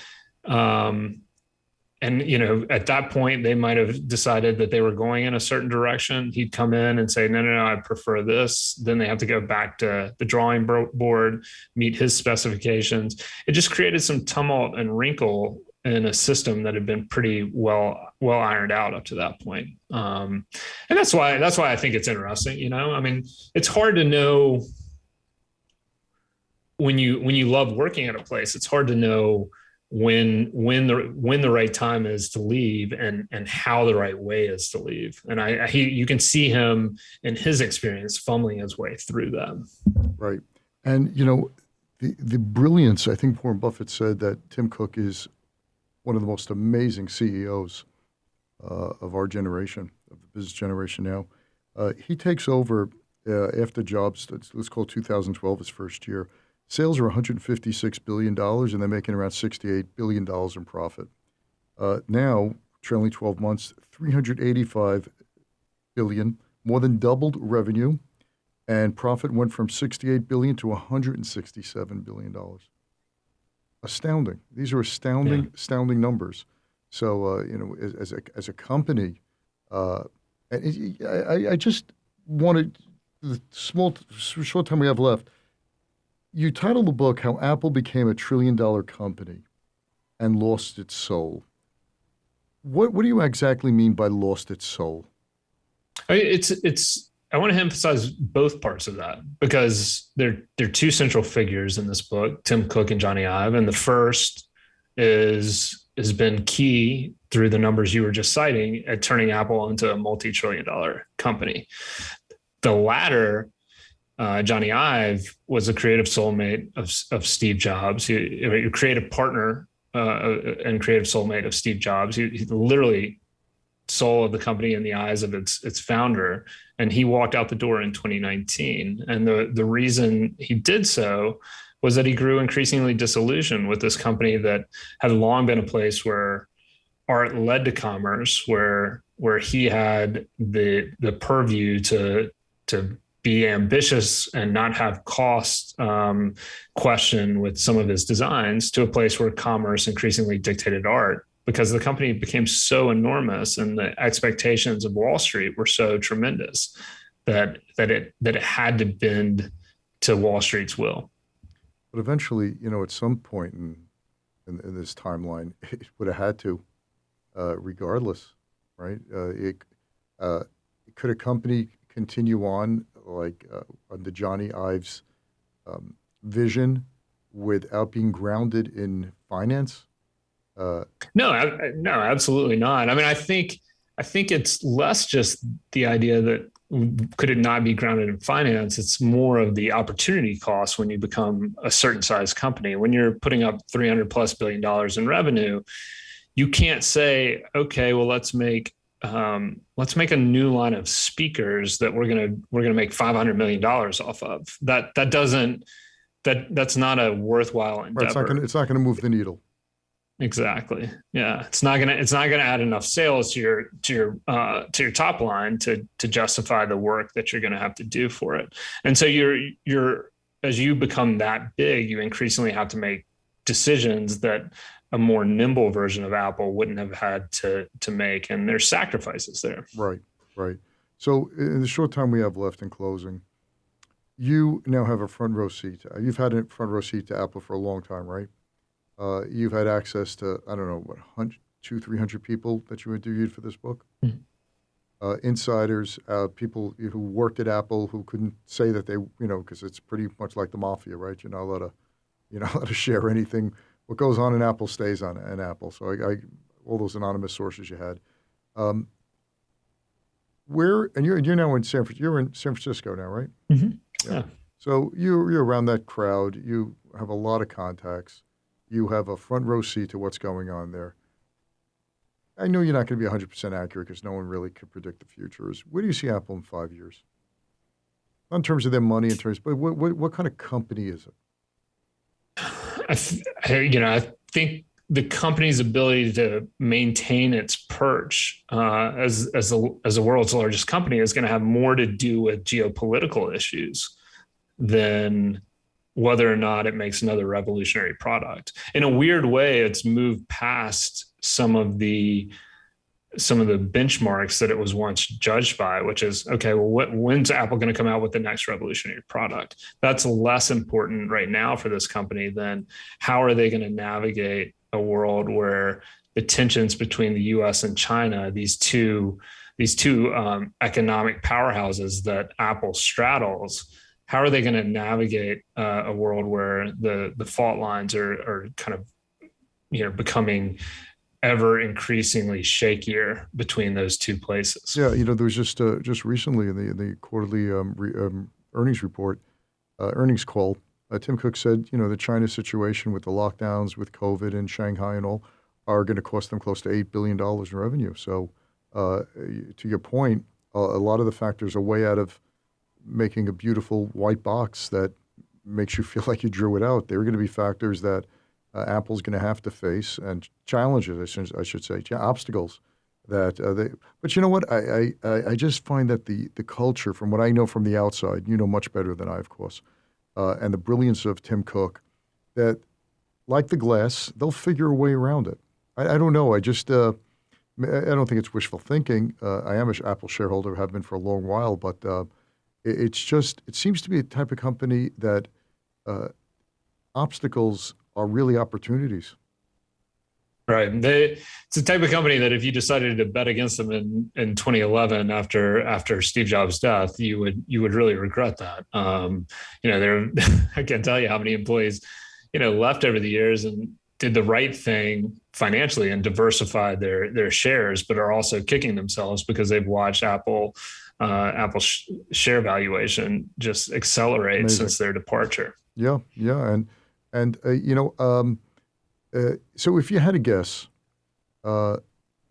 at that point, they might have decided that they were going in a certain direction. He'd come in and say, no, I prefer this. Then they have to go back to the drawing board, meet his specifications. It just created some tumult and wrinkle in a system that had been pretty well ironed out up to that point. And that's why I think it's interesting. It's hard to know when you love working at a place. It's hard to know when the right time is to leave and how the right way is to leave. And you can see him in his experience fumbling his way through that. Right. And the brilliance, I think Warren Buffett said that Tim Cook is one of the most amazing CEOs of our generation, of the business generation now. He takes over after Jobs. Let's call 2012 his first year. Sales are $156 billion, and they're making around $68 billion in profit. Now, trailing 12 months, $385 billion, more than doubled revenue, and profit went from $68 billion to $167 billion. Astounding. These are astounding numbers. So, as a company, I just wanted the short time we have left. You titled the book "How Apple Became a $1 Trillion Company and Lost Its Soul." What do you exactly mean by lost its soul? I want to emphasize both parts of that because they're two central figures in this book, Tim Cook and Jony Ive. And the first has been key through the numbers you were just citing at turning Apple into a multi-trillion-dollar company. The latter, Jony Ive, was a creative soulmate of Steve Jobs, a creative partner and creative soulmate of Steve Jobs. He literally soul of the company in the eyes of its founder, and he walked out the door in 2019. And the reason he did so was that he grew increasingly disillusioned with this company that had long been a place where art led to commerce, where he had the purview to be ambitious and not have cost question with some of his designs, to a place where commerce increasingly dictated art, because the company became so enormous and the expectations of Wall Street were so tremendous that it had to bend to Wall Street's will. But eventually, at some point in this timeline, it would have had to, regardless, right? Could a company continue on under Jony Ive's vision without being grounded in finance? No, absolutely not. I mean, I think it's less just the idea that could it not be grounded in finance. It's more of the opportunity cost when you become a certain size company. When you're putting up $300+ billion in revenue, you can't say, okay, well, let's make a new line of speakers that we're gonna make $500 million off of. That's not a worthwhile endeavor. Right, it's not gonna move the needle. Exactly. Yeah, it's not gonna add enough sales to your top line to justify the work that you're gonna have to do for it. And so you're as you become that big, you increasingly have to make decisions that a more nimble version of Apple wouldn't have had to make, and there's sacrifices there. Right. So in the short time we have left in closing, you now have a front row seat. You've had a front row seat to Apple for a long time, right? You've had access to, I don't know, 200-300 people that you interviewed for this book. Mm-hmm. Insiders, people who worked at Apple who couldn't say that they, because it's pretty much like the mafia, right? You're not allowed to share anything. What goes on in Apple stays on in Apple. So all those anonymous sources you had. You're now in San Francisco now, right? Mm-hmm. Yeah. So you're around that crowd. You have a lot of contacts. You have a front row seat to what's going on there. I know you're not going to be 100% accurate because no one really can predict the future. Where do you see Apple in 5 years? Not in terms of their money, but what kind of company is it? I think the company's ability to maintain its perch as the world's largest company is going to have more to do with geopolitical issues than whether or not it makes another revolutionary product. In a weird way, it's moved past some of the benchmarks that it was once judged by, which is, okay, well, when's Apple going to come out with the next revolutionary product? That's less important right now for this company than how are they going to navigate a world where the tensions between the U.S. and China, these two economic powerhouses that Apple straddles, how are they going to navigate a world where the fault lines are kind of becoming ever increasingly shakier between those two places? Yeah, there was just recently in the quarterly earnings report, earnings call, Tim Cook said, the China situation with the lockdowns, with COVID and Shanghai and all, are going to cost them close to $8 billion in revenue. So, to your point, a lot of the factors are way out of making a beautiful white box that makes you feel like you drew it out. There are going to be factors that Apple's going to have to face and challenges, I should say, obstacles that they. But you know what? I just find that the culture, from what I know from the outside, you know much better than I, of course, and the brilliance of Tim Cook, that like the glass, they'll figure a way around it. I don't know. I don't think it's wishful thinking. I am an Apple shareholder, have been for a long while, but it seems to be a type of company that obstacles are really opportunities. Right. It's the type of company that if you decided to bet against them in 2011 after Steve Jobs' death, you would really regret that. I can't tell you how many employees, left over the years and did the right thing financially and diversified their shares, but are also kicking themselves because they've watched Apple share valuation just accelerate Amazing. since their departure. Yeah, yeah, so if you had to guess, how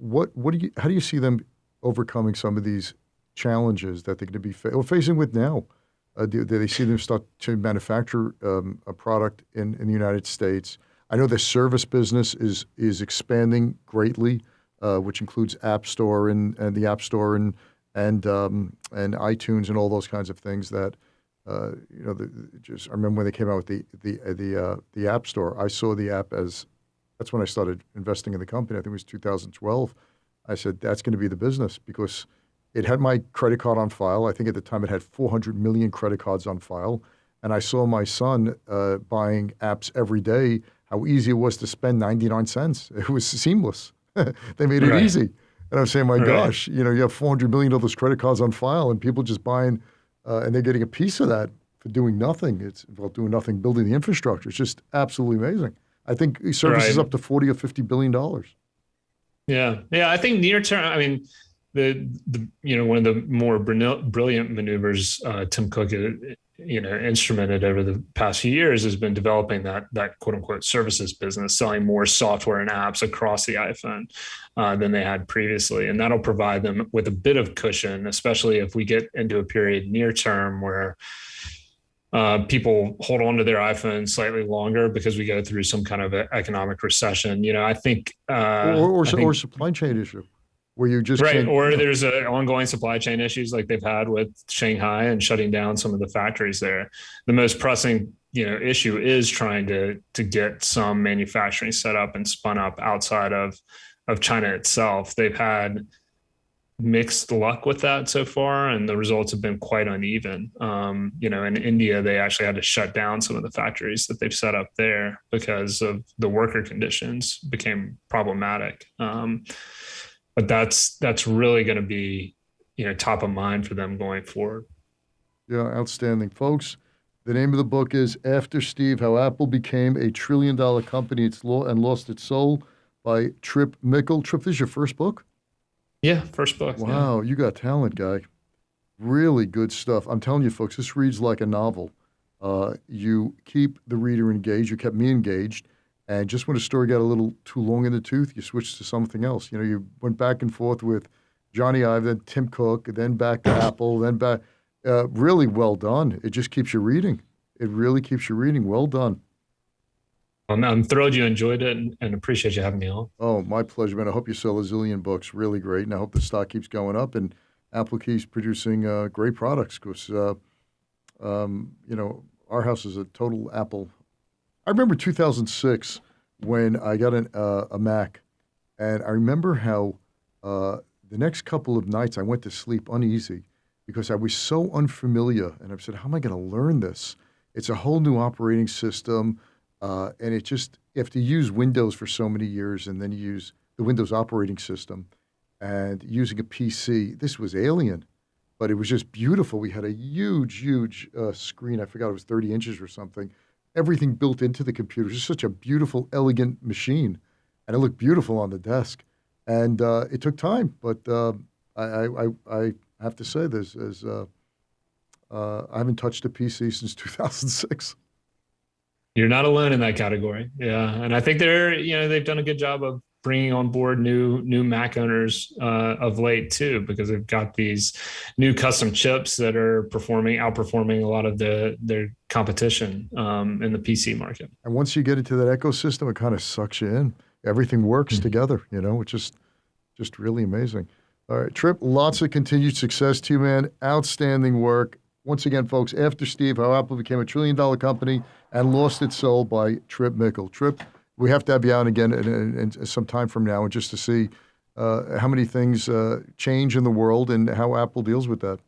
do you see them overcoming some of these challenges that they're going to be facing with now? Do they see them start to manufacture a product in the United States? I know the service business is expanding greatly, which includes App Store and the App Store and iTunes and all those kinds of things that. I remember when they came out with the App Store. I saw the app that's when I started investing in the company. I think it was 2012. I said that's going to be the business because it had my credit card on file. I think at the time it had 400 million credit cards on file, and I saw my son buying apps every day. How easy it was to spend 99 cents. It was seamless. They made it easy, and I'm saying, my gosh, you have 400 million of those credit cards on file, and people just buying. And they're getting a piece of that for doing nothing. It's about doing nothing, building the infrastructure. It's just absolutely amazing. I think services up to $40 or $50 billion. Yeah, I think near term. I mean, the one of the more brilliant maneuvers Tim Cook instrumented over the past few years has been developing that quote unquote services business, selling more software and apps across the iPhone than they had previously, and that'll provide them with a bit of cushion, especially if we get into a period near term where people hold on to their iPhones slightly longer because we go through some kind of economic recession. I think or supply chain issue. Where you just or there's ongoing supply chain issues like they've had with Shanghai and shutting down some of the factories there. The most pressing issue is trying to get some manufacturing set up and spun up outside of China itself. They've had mixed luck with that so far, and the results have been quite uneven. In India, they actually had to shut down some of the factories that they've set up there because of the worker conditions became problematic. But that's really going to be, top of mind for them going forward. Yeah, outstanding, folks. The name of the book is After Steve: How Apple Became a $1 Trillion Company and Lost Its Soul by Tripp Mickle. Tripp, this is your first book? Yeah, first book. Wow, you got talent, guy. Really good stuff. I'm telling you, folks, this reads like a novel. You keep the reader engaged. You kept me engaged. And just when a story got a little too long in the tooth, you switched to something else. You went back and forth with Jony Ive, then Tim Cook, then back to Apple, then back. Really well done. It just keeps you reading. It really keeps you reading. Well done. I'm thrilled you enjoyed it and appreciate you having me on. Oh, my pleasure, man. I hope you sell a zillion books. Really great. And I hope the stock keeps going up and Apple keeps producing great products because, our house is a total Apple. I remember 2006 when I got a Mac, and I remember how the next couple of nights I went to sleep uneasy because I was so unfamiliar. And I said, how am I going to learn this? It's a whole new operating system. And you have to use Windows for so many years, and then you use the Windows operating system. And using a PC, this was alien, but it was just beautiful. We had a huge screen. I forgot it was 30 inches or something. Everything built into the computer. It's just such a beautiful, elegant machine, and it looked beautiful on the desk. And it took time, but I have to say this: I haven't touched a PC since 2006. You're not alone in that category. Yeah. And I think they've done a good job of bringing on board new Mac owners of late too, because they've got these new custom chips that are outperforming a lot of their competition in the PC market. And once you get into that ecosystem, it kind of sucks you in. Everything works together, which is just really amazing. All right, Tripp, lots of continued success to you, man. Outstanding work. Once again, folks, After Steve, How Apple Became a $1 trillion company and Lost Its Soul by Tripp Mickle. Tripp, we have to have you on again in some time from now, and just to see how many things change in the world and how Apple deals with that.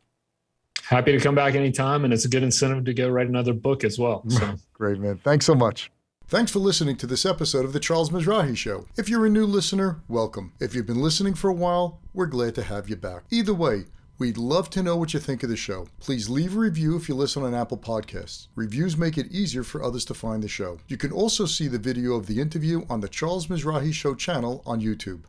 Happy to come back anytime, and it's a good incentive to go write another book as well. So. Great, man. Thanks so much. Thanks for listening to this episode of The Charles Mizrahi Show. If you're a new listener, welcome. If you've been listening for a while, we're glad to have you back. Either way, we'd love to know what you think of the show. Please leave a review if you listen on Apple Podcasts. Reviews make it easier for others to find the show. You can also see the video of the interview on the Charles Mizrahi Show channel on YouTube.